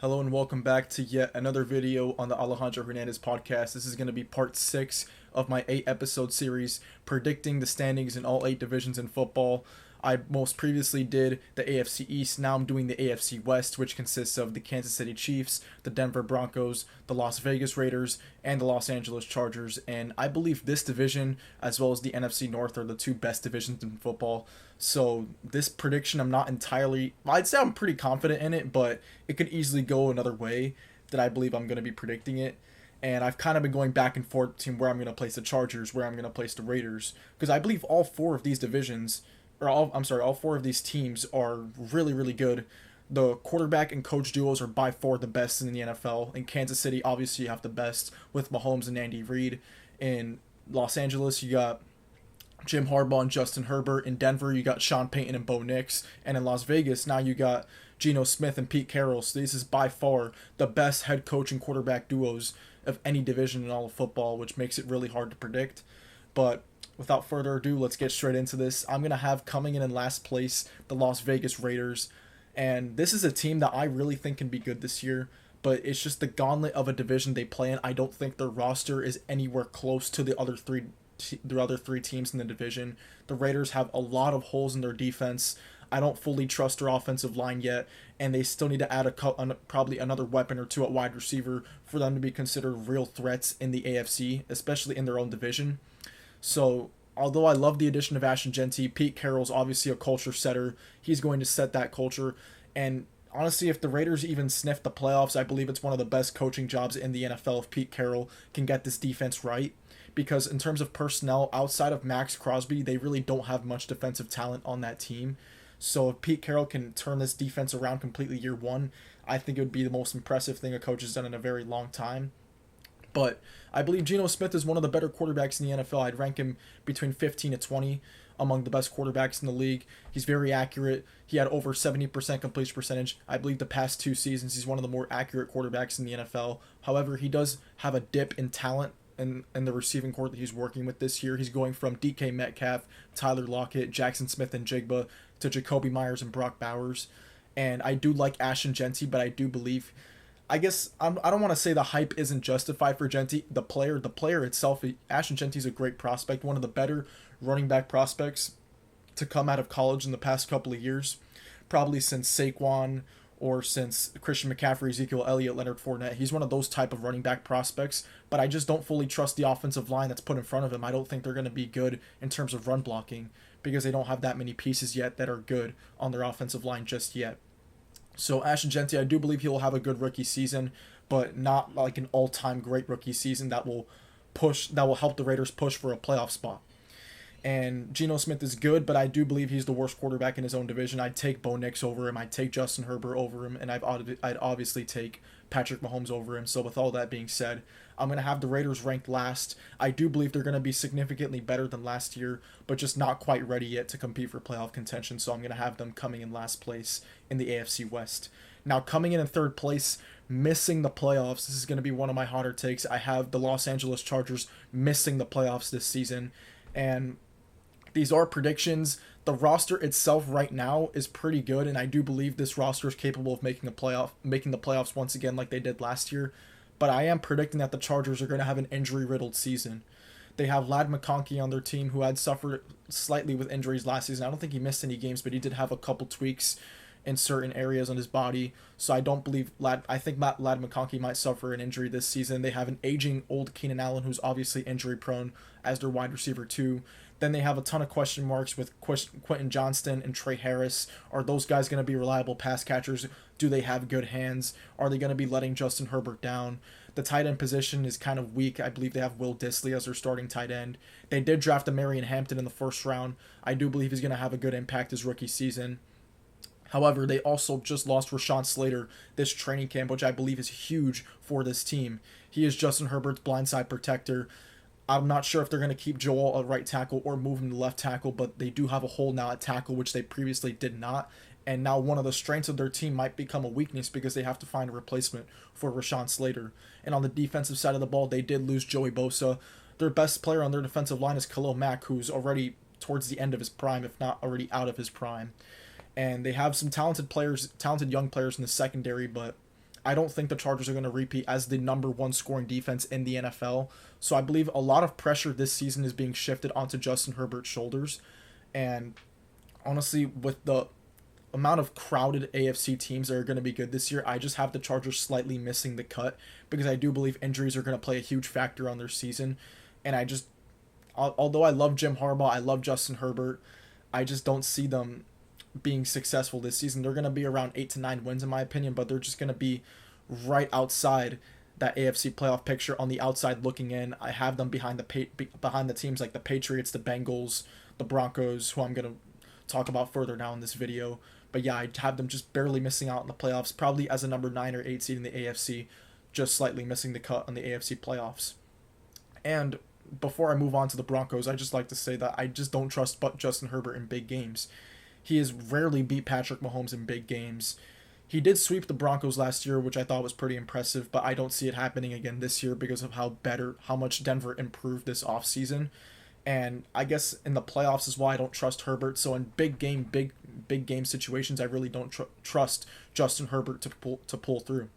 Hello and welcome back to yet another video on the Alejandro Hernandez podcast. This is going to be part 6 of my 8-episode series predicting the standings in all 8 divisions in football. I most previously did the AFC East. Now I'm doing the AFC West, which consists of the Kansas City Chiefs, the Denver Broncos, the Las Vegas Raiders, and the Los Angeles Chargers. And I believe this division, as well as the NFC North, are the 2 best divisions in football. So this prediction, I'm not entirely, I'd say I'm pretty confident in it, but it could easily go another way that I believe I'm going to be predicting it. And I've kind of been going back and forth between where I'm going to place the Chargers, where I'm going to place the Raiders, because I believe all 4 of these divisions, all 4 of these teams are really, really good. The quarterback and coach duos are by far the best in the NFL. In Kansas City, obviously you have the best with Mahomes and Andy Reid. In Los Angeles, you got Jim Harbaugh and Justin Herbert. In Denver, you got Sean Payton and Bo Nix. And in Las Vegas, now you got Geno Smith and Pete Carroll. So this is by far the best head coach and quarterback duos of any division in all of football, which makes it really hard to predict. But without further ado, let's get straight into this. I'm going to have coming in last place the Las Vegas Raiders. And this is a team that I really think can be good this year. But it's just the gauntlet of a division they play in. I don't think their roster is anywhere close to the other three teams in the division. The Raiders have a lot of holes in their defense. I don't fully trust their offensive line yet, and they still need to add probably another weapon or 2 at wide receiver for them to be considered real threats in the AFC, especially in their own division. So, although I love the addition of Ashton Genty, Pete Carroll's obviously a culture setter. He's going to set that culture, and honestly, if the Raiders even sniff the playoffs, I believe it's one of the best coaching jobs in the NFL if Pete Carroll can get this defense right. Because in terms of personnel, outside of Max Crosby, they really don't have much defensive talent on that team. So if Pete Carroll can turn this defense around completely year one, I think it would be the most impressive thing a coach has done in a very long time. But I believe Geno Smith is one of the better quarterbacks in the NFL. I'd rank him between 15 to 20 among the best quarterbacks in the league. He's very accurate. He had over 70% completion percentage. I believe the past 2 seasons, he's one of the more accurate quarterbacks in the NFL. However, he does have a dip in talent in the receiving corps that he's working with this year. He's going from DK Metcalf, Tyler Lockett, Jackson Smith and Jigba to Jacoby Myers and Brock Bowers. And I do like Ashton Genty, but I do believe, I guess I don't want to say the hype isn't justified for Genty. The player itself, Ashton Genty's a great prospect, one of the better running back prospects to come out of college in the past couple of years, probably since Saquon or since Christian McCaffrey, Ezekiel Elliott, Leonard Fournette. He's one of those type of running back prospects, but I just don't fully trust the offensive line that's put in front of him. I don't think they're going to be good in terms of run blocking because they don't have that many pieces yet that are good on their offensive line just yet. So Ashton Genty, I do believe he will have a good rookie season, but not like an all-time great rookie season that will help the Raiders push for a playoff spot. And Geno Smith is good, but I do believe he's the worst quarterback in his own division. I'd take Bo Nix over him. I'd take Justin Herbert over him. And I'd obviously take Patrick Mahomes over him. So with all that being said, I'm going to have the Raiders ranked last. I do believe they're going to be significantly better than last year, but just not quite ready yet to compete for playoff contention. So I'm going to have them coming in last place in the AFC West. Now, coming in 3rd place, missing the playoffs. This is going to be one of my hotter takes. I have the Los Angeles Chargers missing the playoffs this season. And these are predictions. The roster itself right now is pretty good, and I do believe this roster is capable of making the playoffs once again like they did last year. But I am predicting that the Chargers are going to have an injury-riddled season. They have Ladd McConkey on their team, who had suffered slightly with injuries last season. I don't think he missed any games, but he did have a couple tweaks in certain areas on his body. So I don't believe I think Ladd McConkey might suffer an injury this season. They have an aging old Keenan Allen, who's obviously injury-prone, as their wide receiver too. Then they have a ton of question marks with Quentin Johnston and Trey Harris. Are those guys going to be reliable pass catchers? Do they have good hands? Are they going to be letting Justin Herbert down? The tight end position is kind of weak. I believe they have Will Dissly as their starting tight end. They did draft a Marion Hampton in the 1st round. I do believe he's going to have a good impact his rookie season. However, they also just lost Rashawn Slater this training camp, which I believe is huge for this team. He is Justin Herbert's blindside protector. I'm not sure if they're going to keep Joel at right tackle or move him to left tackle, but they do have a hole now at tackle, which they previously did not. And now one of the strengths of their team might become a weakness because they have to find a replacement for Rashawn Slater. And on the defensive side of the ball, they did lose Joey Bosa. Their best player on their defensive line is Khalil Mack, who's already towards the end of his prime, if not already out of his prime. And they have some talented young players in the secondary, but I don't think the Chargers are going to repeat as the number one scoring defense in the NFL. So I believe a lot of pressure this season is being shifted onto Justin Herbert's shoulders. And honestly, with the amount of crowded AFC teams that are going to be good this year, I just have the Chargers slightly missing the cut because I do believe injuries are going to play a huge factor on their season. And although I love Jim Harbaugh, I love Justin Herbert, I just don't see them being successful this season. They're going to be around 8 to 9 wins in my opinion, but they're just going to be right outside that AFC playoff picture on the outside looking in. I have them behind the teams like the Patriots, the Bengals, the Broncos, who I'm going to talk about further now in this video. But yeah, I have them just barely missing out in the playoffs, probably as a number 9 or 8 seed in the AFC, just slightly missing the cut on the AFC playoffs. And before I move on to the Broncos, I just like to say that I just don't trust Justin Herbert in big games. He has rarely beat Patrick Mahomes in big games. He did sweep the Broncos last year, which I thought was pretty impressive, but I don't see it happening again this year because of how much Denver improved this offseason. And I guess in the playoffs is why I don't trust Herbert. So in big game situations, I really don't trust Justin Herbert to pull through,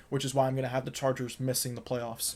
which is why I'm going to have the Chargers missing the playoffs.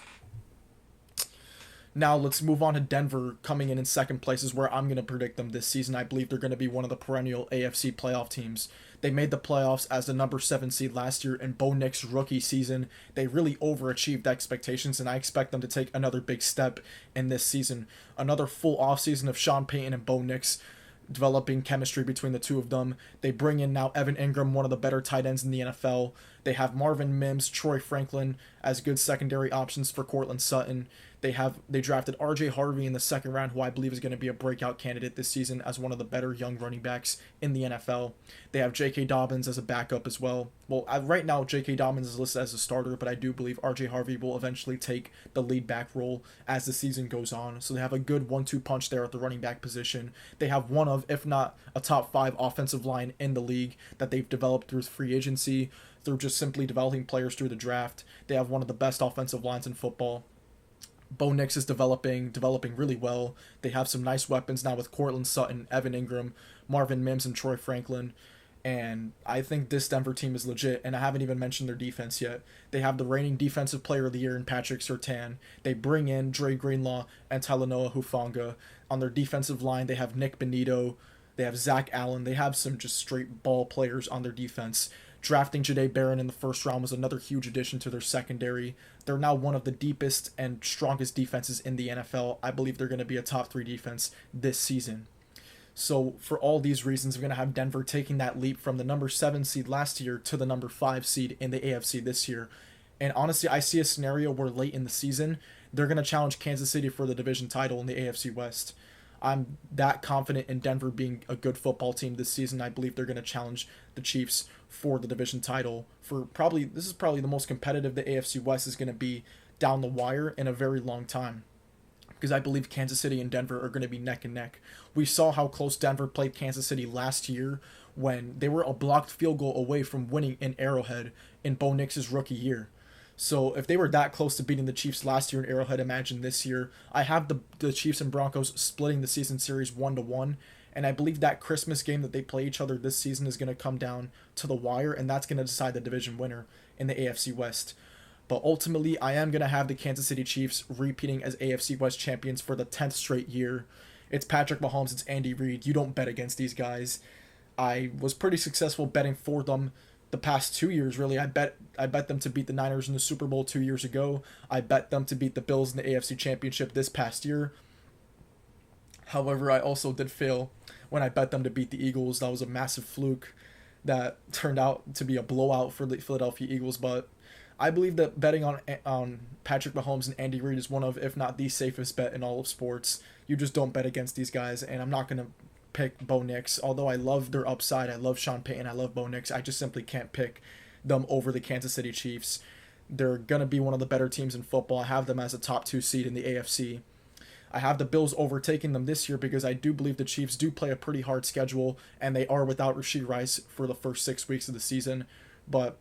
Now let's move on to Denver coming in second place is where I'm going to predict them this season. I believe they're going to be one of the perennial AFC playoff teams. They made the playoffs as the number 7 seed last year in Bo Nix's rookie season. They really overachieved expectations, and I expect them to take another big step in this season. Another full offseason of Sean Payton and Bo Nix, developing chemistry between the two of them. They bring in now Evan Ingram, one of the better tight ends in the NFL. They have Marvin Mims, Troy Franklin as good secondary options for Courtland Sutton. They drafted R.J. Harvey in the second round, who I believe is going to be a breakout candidate this season as one of the better young running backs in the NFL. They have J.K. Dobbins as a backup as well. Well, right now J.K. Dobbins is listed as a starter, but I do believe R.J. Harvey will eventually take the lead back role as the season goes on. So they have a good 1-2 punch there at the running back position. They have one of, if not a top 5 offensive line in the league that they've developed through free agency, through just simply developing players through the draft. They have one of the best offensive lines in football. Bo Nix is developing really well. They have some nice weapons now with Courtland Sutton, Evan Ingram, Marvin Mims, and Troy Franklin. And I think this Denver team is legit, and I haven't even mentioned their defense yet. They have the reigning defensive player of the year in Patrick Surtain. They bring in Dre Greenlaw and Talanoa Hufanga. On their defensive line, they have Nick Benito. They have Zach Allen. They have some just straight ball players on their defense. Drafting Jahdae Barron in the first round was another huge addition to their secondary. They're now one of the deepest and strongest defenses in the NFL. I believe they're going to be a top 3 defense this season. So for all these reasons, we're going to have Denver taking that leap from the number 7 seed last year to the number 5 seed in the AFC this year. And honestly, I see a scenario where late in the season, they're going to challenge Kansas City for the division title in the AFC West. I'm that confident in Denver being a good football team this season. I believe they're going to challenge the Chiefs for the division title. This is probably the most competitive the AFC West is going to be down the wire in a very long time, because I believe Kansas City and Denver are going to be neck and neck. We saw how close Denver played Kansas City last year when they were a blocked field goal away from winning in Arrowhead in Bo Nix's rookie year. So if they were that close to beating the Chiefs last year in Arrowhead, imagine this year. I have the Chiefs and Broncos splitting the season series 1-1, and I believe that Christmas game that they play each other this season is going to come down to the wire, and that's going to decide the division winner in the AFC West. But ultimately, I am going to have the Kansas City Chiefs repeating as AFC West champions for the 10th straight year. It's Patrick Mahomes, it's Andy Reid. You don't bet against these guys. I was pretty successful betting for them the past 2 years, really. I bet them to beat the Niners in the Super Bowl 2 years ago. I bet them to beat the Bills in the AFC Championship this past year. However, I also did fail when I bet them to beat the Eagles. That was a massive fluke that turned out to be a blowout for the Philadelphia Eagles. But I believe that betting on Patrick Mahomes and Andy Reid is one of, if not the safest bet in all of sports. You just don't bet against these guys, and I'm not going to pick Bo Nix. Although I love their upside, I love Sean Payton, I love Bo Nix, I just simply can't pick them over the Kansas City Chiefs. They're going to be one of the better teams in football. I have them as a top 2 seed in the AFC. I have the Bills overtaking them this year because I do believe the Chiefs do play a pretty hard schedule, and they are without Rashee Rice for the first 6 weeks of the season. But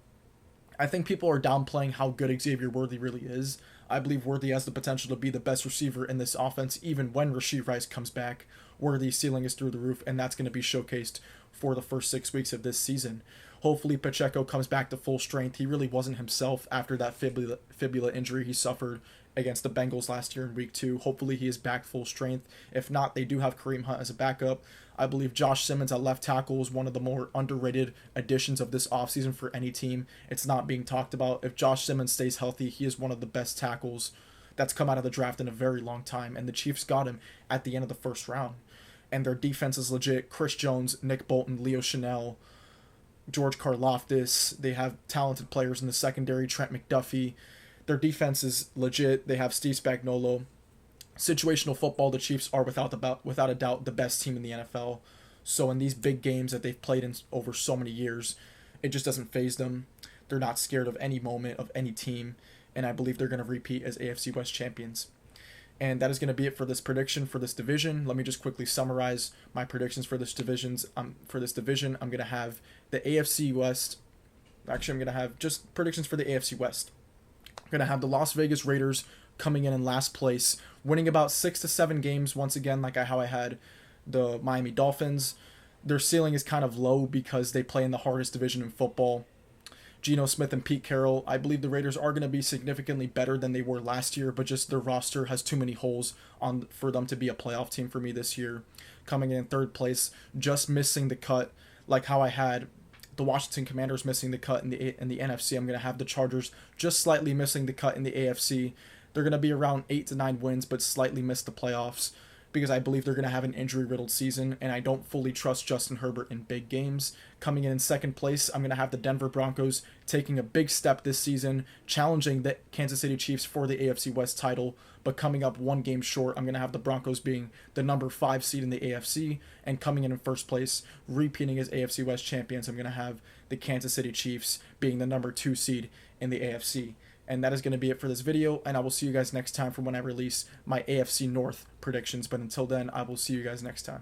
I think people are downplaying how good Xavier Worthy really is. I believe Worthy has the potential to be the best receiver in this offense, even when Rashee Rice comes back. Worthy's ceiling is through the roof, and that's going to be showcased for the first 6 weeks of this season. Hopefully, Pacheco comes back to full strength. He really wasn't himself after that fibula injury he suffered against the Bengals last year in week 2. Hopefully, he is back full strength. If not, they do have Kareem Hunt as a backup. I believe Josh Simmons at left tackle is one of the more underrated additions of this offseason for any team. It's not being talked about. If Josh Simmons stays healthy, he is one of the best tackles that's come out of the draft in a very long time, and the Chiefs got him at the end of the first round. And their defense is legit. Chris Jones, Nick Bolton, Leo Chenal, George Karlaftis. They have talented players in the secondary, Trent McDuffie. Their defense is legit. They have Steve Spagnuolo. Situational football, the Chiefs are without a doubt the best team in the NFL. So in these big games that they've played in over so many years, it just doesn't faze them. They're not scared of any moment of any team, and I believe they're going to repeat as AFC West champions. And that is going to be it for this prediction for this division. Let me just quickly summarize my predictions for this division. I'm going to have the AFC West. Actually, I'm going to have just predictions for the AFC West. I'm going to have the Las Vegas Raiders coming in last place, winning about 6 to 7 games once again, like how I had the Miami Dolphins. Their ceiling is kind of low because they play in the hardest division in football. Geno Smith and Pete Carroll, I believe the Raiders are going to be significantly better than they were last year, but just their roster has too many holes for them to be a playoff team for me this year. Coming in third place, just missing the cut, like how I had the Washington Commanders missing the cut in the NFC. I'm going to have the Chargers just slightly missing the cut in the AFC. They're going to be around 8 to 9 wins, but slightly miss the playoffs, because I believe they're going to have an injury-riddled season, and I don't fully trust Justin Herbert in big games. Coming in second place, I'm going to have the Denver Broncos taking a big step this season, challenging the Kansas City Chiefs for the AFC West title, but coming up one game short. I'm going to have the Broncos being the number 5 seed in the AFC, and coming in first place, repeating as AFC West champions, I'm going to have the Kansas City Chiefs being the number 2 seed in the AFC. And that is going to be it for this video, and I will see you guys next time for when I release my AFC North predictions. But until then, I will see you guys next time.